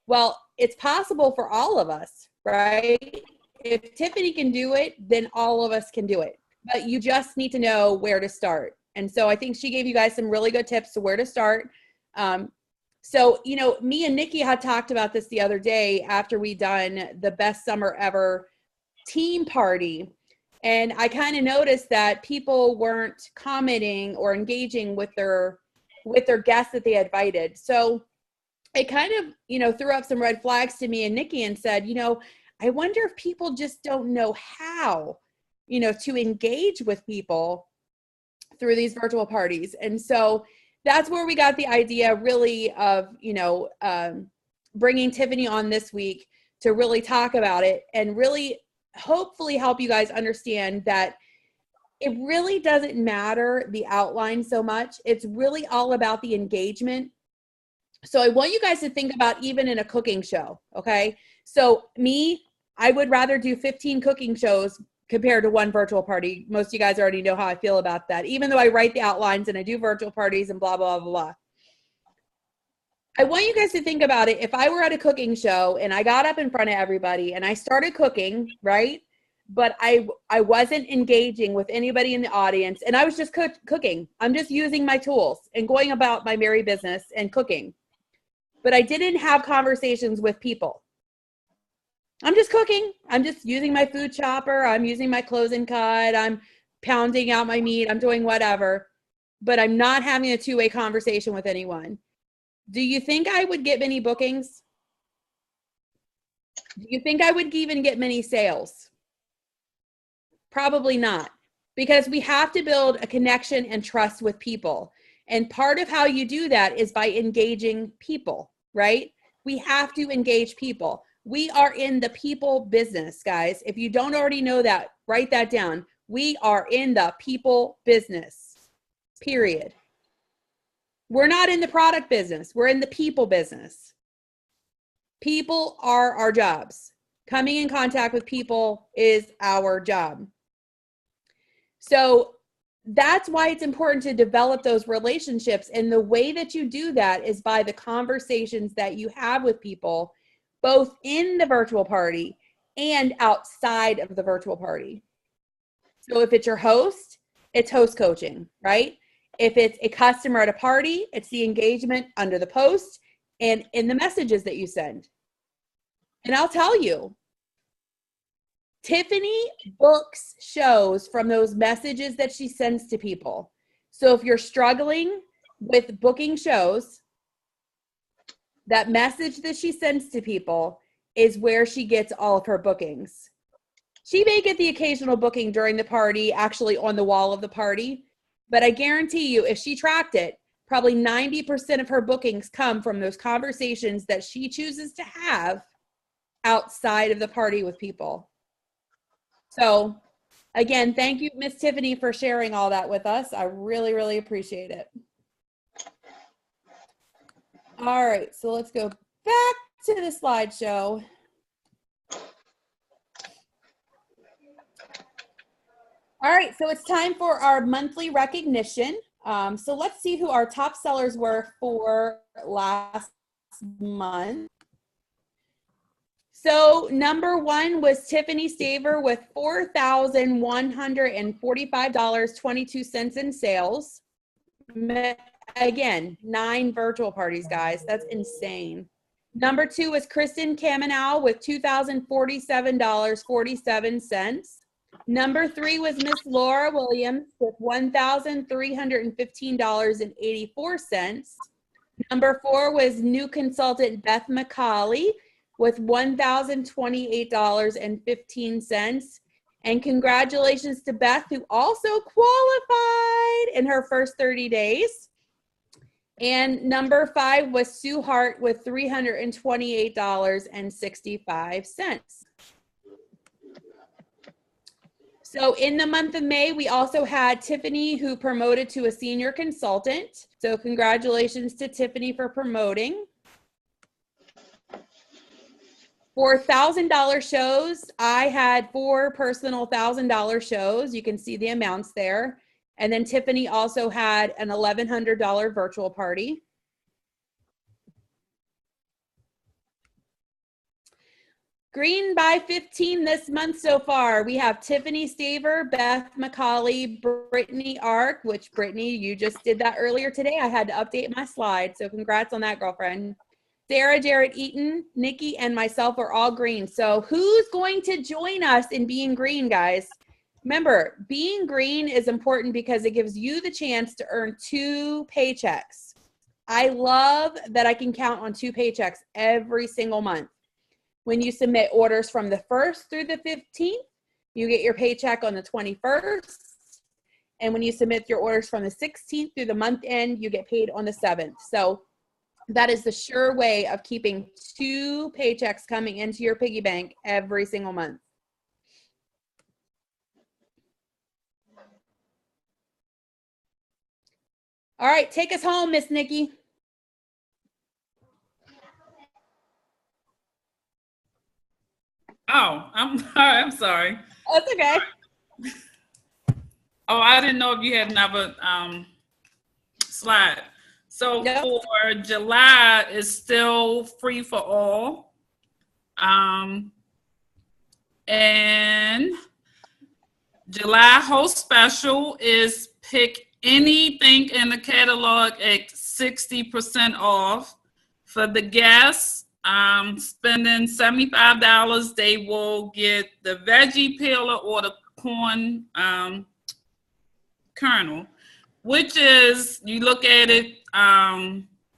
Well, it's possible for all of us, right? If Tiffany can do it, then all of us can do it. But you just need to know where to start. And so I think she gave you guys some really good tips to where to start. So, me and Nikki had talked about this the other day after we done the best summer ever team party. And I kind of noticed that people weren't commenting or engaging with their guests that they invited. So it kind of, threw up some red flags to me and Nikki and said, I wonder if people just don't know how, to engage with people through these virtual parties. And so that's where we got the idea really of, bringing Tiffany on this week to really talk about it and really hopefully help you guys understand that it really doesn't matter the outline so much. It's really all about the engagement. So I want you guys to think about even in a cooking show, okay? So I would rather do 15 cooking shows compared to one virtual party. Most of you guys already know how I feel about that, even though I write the outlines and I do virtual parties and blah, blah, blah, blah. I want you guys to think about it. If I were at a cooking show and I got up in front of everybody and I started cooking, right? But I wasn't engaging with anybody in the audience and I was just cooking. I'm just using my tools and going about my merry business and cooking. But I didn't have conversations with people. I'm just cooking. I'm just using my food chopper. I'm using my closing cut. I'm pounding out my meat. I'm doing whatever. But I'm not having a two-way conversation with anyone. Do you think I would get many bookings? Do you think I would even get many sales? Probably not. Because we have to build a connection and trust with people. And part of how you do that is by engaging people, right? We have to engage people. We are in the people business, guys. If you don't already know that, write that down. We are in the people business, period. We're not in the product business. We're in the people business. People are our jobs. Coming in contact with people is our job. So that's why it's important to develop those relationships. And the way that you do that is by the conversations that you have with people, both in the virtual party and outside of the virtual party. So if it's your host, it's host coaching, right? If it's a customer at a party, it's the engagement under the post and in the messages that you send. And I'll tell you, Tiffany books shows from those messages that she sends to people. So if you're struggling with booking shows, that message that she sends to people is where she gets all of her bookings. She may get the occasional booking during the party, actually on the wall of the party, but I guarantee you, if she tracked it, probably 90% of her bookings come from those conversations that she chooses to have outside of the party with people. So again, thank you, Miss Tiffany, for sharing all that with us. I really, really appreciate it. All right, so let's go back to the slideshow. All right, so it's time for our monthly recognition. So let's see who our top sellers were for last month. So number one was Tiffany Staver with $4,145.22 in sales. Again, 9 virtual parties, guys. That's insane. Number two was Kristen Kamenow with $2,047.47. Number three was Miss Laura Williams with $1,315.84. Number four was new consultant Beth McCauley with $1,028.15. And congratulations to Beth, who also qualified in her first 30 days. And number 5 was Sue Hart with $328.65. So in the month of May, we also had Tiffany, who promoted to a senior consultant. So congratulations to Tiffany for promoting. For $1,000 shows, I had 4 personal $1,000 shows. You can see the amounts there. And then Tiffany also had an $1,100 virtual party. Green by 15 this month so far. We have Tiffany Staver, Beth McCauley, Brittany Ark, which Brittany, you just did that earlier today. I had to update my slide, so congrats on that, girlfriend. Sarah, Jared Eaton, Nikki, and myself are all green. So who's going to join us in being green, guys? Remember, being green is important because it gives you the chance to earn 2 paychecks. I love that I can count on 2 paychecks every single month. When you submit orders from the 1st through the 15th, you get your paycheck on the 21st. And when you submit your orders from the 16th through the month end, you get paid on the 7th. So that is the sure way of keeping 2 paychecks coming into your piggy bank every single month. All right, take us home, Miss Nikki. Oh, I'm sorry. That's okay. Oh, I didn't know if you had another slide. So Yep. for July, it's still free for all. And July host special is pick anything in the catalog at 60% off. For the guests, spending $75, they will get the veggie peeler or the corn kernel, which is, you look at it,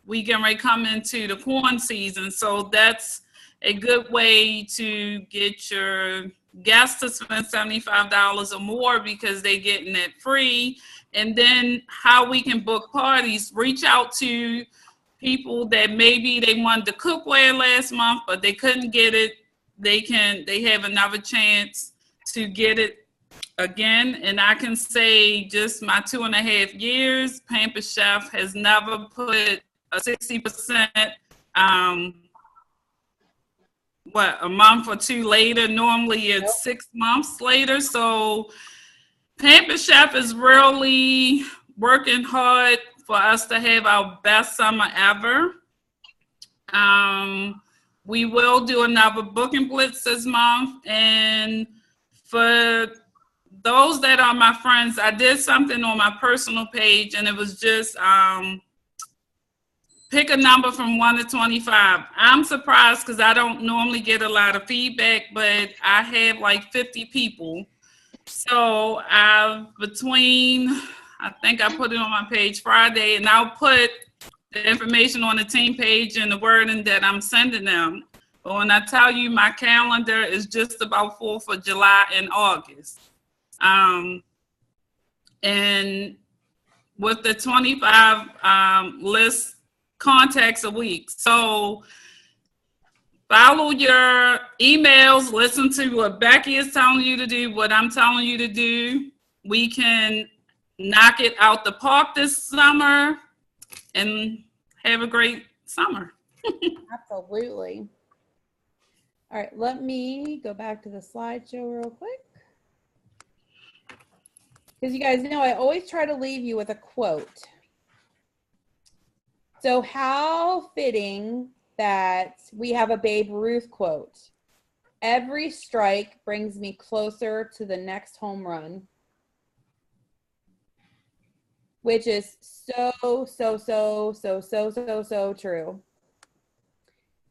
we can come into the corn season. So that's a good way to get your guests to spend $75 or more because they're getting it free. And then how we can book parties, reach out to people that maybe they wanted the cookware last month, but they couldn't get it. They have another chance to get it again. And I can say just my 2.5 years, Pamper Chef has never put a 60%, a month or 2 later. Normally it's 6 months later. So Pamper Chef is really working hard for us to have our best summer ever. We will do another booking blitz this month. And for those that are my friends, I did something on my personal page, and it was just pick a number from 1 to 25. I'm surprised because I don't normally get a lot of feedback, but I have like 50 people. So I think I put it on my page Friday, and I'll put the information on the team page and the wording that I'm sending them. But when I tell you my calendar is just about full for July and August. And with the 25 list contacts a week. So follow your emails, listen to what Becky is telling you to do, what I'm telling you to do. We can knock it out the park this summer and have a great summer. Absolutely. All right, let me go back to the slideshow real quick. Because you guys know I always try to leave you with a quote. So how fitting that we have a Babe Ruth quote. Every strike brings me closer to the next home run. Which is so true.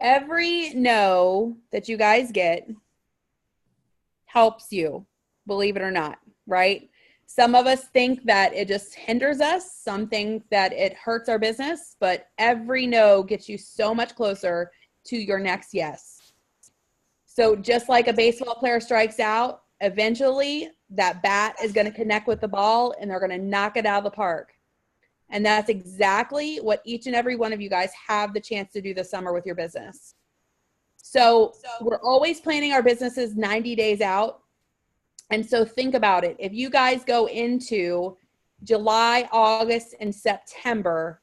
Every no that you guys get helps you, believe it or not, right? Some of us think that it just hinders us. Some think that it hurts our business, but every no gets you so much closer to your next yes. So just like a baseball player strikes out, eventually that bat is going to connect with the ball and they're going to knock it out of the park. And that's exactly what each and every one of you guys have the chance to do this summer with your business. So we're always planning our businesses 90 days out. And so think about it. If you guys go into July, August, and September,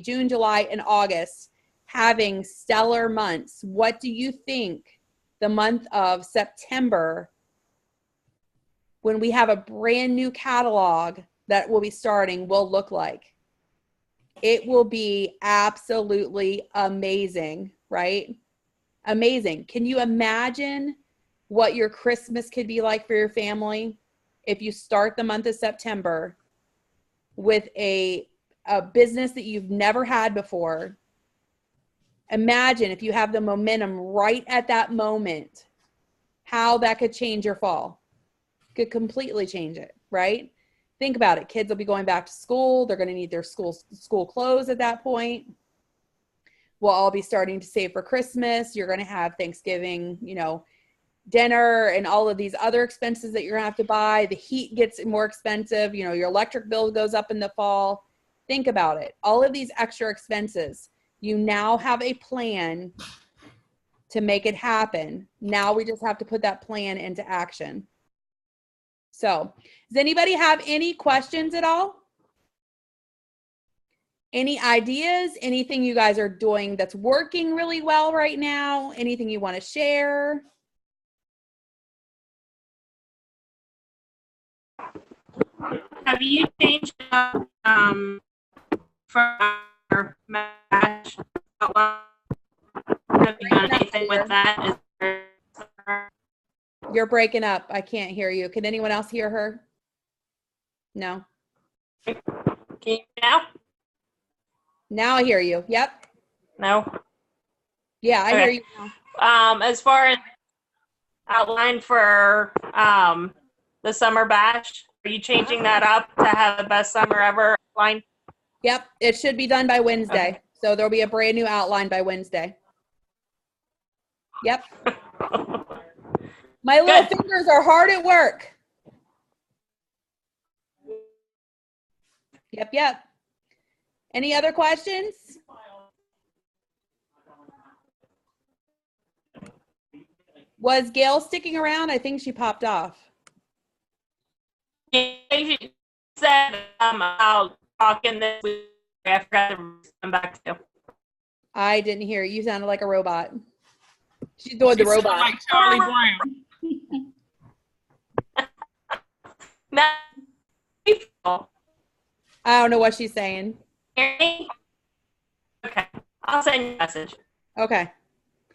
June, July, and August, having stellar months, what do you think the month of September, when we have a brand new catalog that will be starting, will look like? It will be absolutely amazing, right? Amazing. Can you imagine what your Christmas could be like for your family if you start the month of September with a business that you've never had before? Imagine if you have the momentum right at that moment, how that could change your fall. could completely change it, right? Think about it. Kids will be going back to school. They're going to need their school clothes at that point. We'll all be starting to save for Christmas. You're going to have Thanksgiving, dinner and all of these other expenses that you're going to have to buy. The heat gets more expensive. Your electric bill goes up in the fall. Think about it. All of these extra expenses. You now have a plan to make it happen. Now we just have to put that plan into action. So, does anybody have any questions at all? Any ideas? Anything you guys are doing that's working really well right now? Anything you want to share? Have you changed up for our match? Have you done anything with that? You're breaking up. I can't hear you. Can anyone else hear her? No. Can you now? Now I hear you. Yep. No. Yeah, I hear you now. As far as outline for the summer bash, are you changing that up to have the best summer ever outline? Yep, it should be done by Wednesday. Okay. So there'll be a brand new outline by Wednesday. Yep. My little fingers are hard at work. Yep. Any other questions? Was Gail sticking around? I think she popped off. She said I'll talk in this week. I forgot to come back to. I didn't hear. You sounded like a robot. She's doing the robot. Like Charlie Brown. I don't know what she's saying. Hear me? Okay, I'll send you a message. Okay.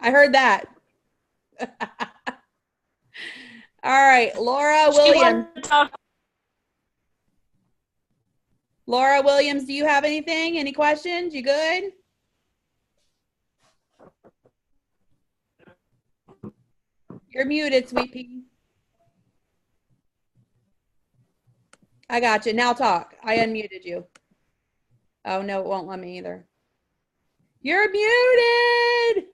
I heard that. All right, Laura Williams. Laura Williams, do you have anything? Any questions? You good? You're muted, sweet pea. I got you. Now talk. I unmuted you. Oh, no, it won't let me either. You're muted.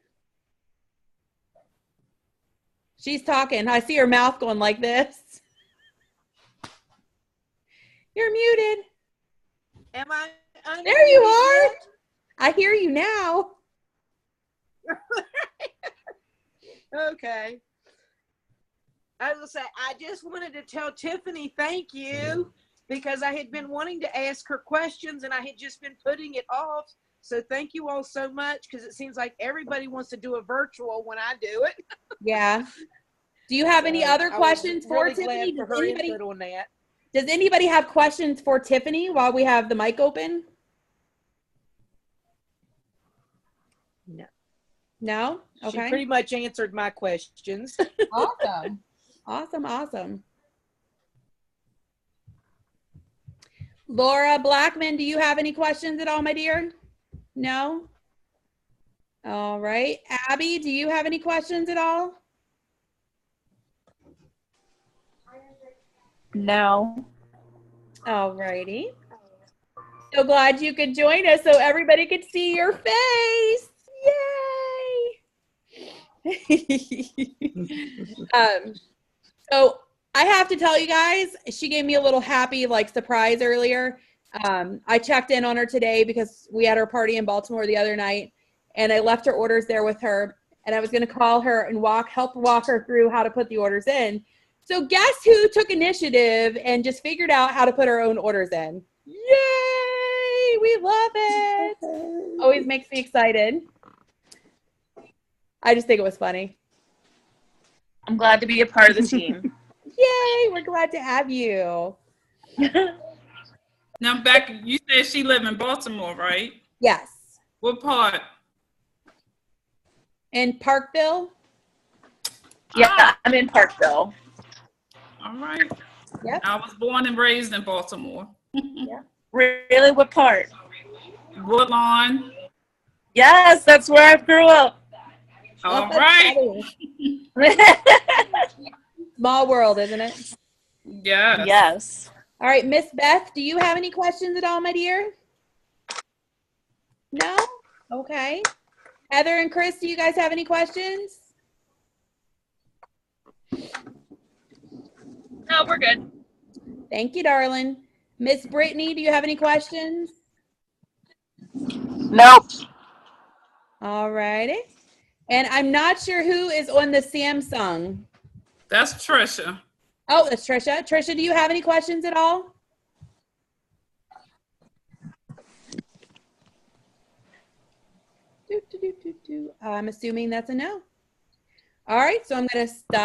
She's talking. I see her mouth going like this. You're muted. Am I? There you are. I hear you now. Okay. I will say, I just wanted to tell Tiffany thank you because I had been wanting to ask her questions and I had just been putting it off. So thank you all so much because it seems like everybody wants to do a virtual when I do it. Yeah. Do you have any other questions for really Tiffany? glad for her input on that. Does anybody have questions for Tiffany while we have the mic open? No. No? Okay. She pretty much answered my questions. Awesome. Awesome. Laura Blackman, do you have any questions at all, my dear? No? All right. Abby, do you have any questions at all? No. All righty. So glad you could join us so everybody could see your face. Yay! So I have to tell you guys, she gave me a little happy surprise earlier. I checked in on her today because we had our party in Baltimore the other night, and I left her orders there with her, and I was going to call her and help walk her through how to put the orders in. So guess who took initiative and just figured out how to put her own orders in? Yay! We love it. Always makes me excited. I just think it was funny. I'm glad to be a part of the team. Yay! We're glad to have you. Now, Becky, you said she lived in Baltimore, right? Yes. What part? In Parkville? Yeah, I'm in Parkville. All right. Yep. I was born and raised in Baltimore. Yeah. Really? What part? Woodlawn. Yes, that's where I grew up. All right. Small world, isn't it? Yes. Yes. All right, Miss Beth, do you have any questions at all, my dear? No? Okay. Heather and Chris, do you guys have any questions? No, we're good. Thank you, darling. Miss Brittany, do you have any questions? Nope. All righty. And I'm not sure who is on the Samsung. That's Trisha. Oh, that's Trisha. Trisha, do you have any questions at all? I'm assuming that's a no. All right, so I'm going to stop.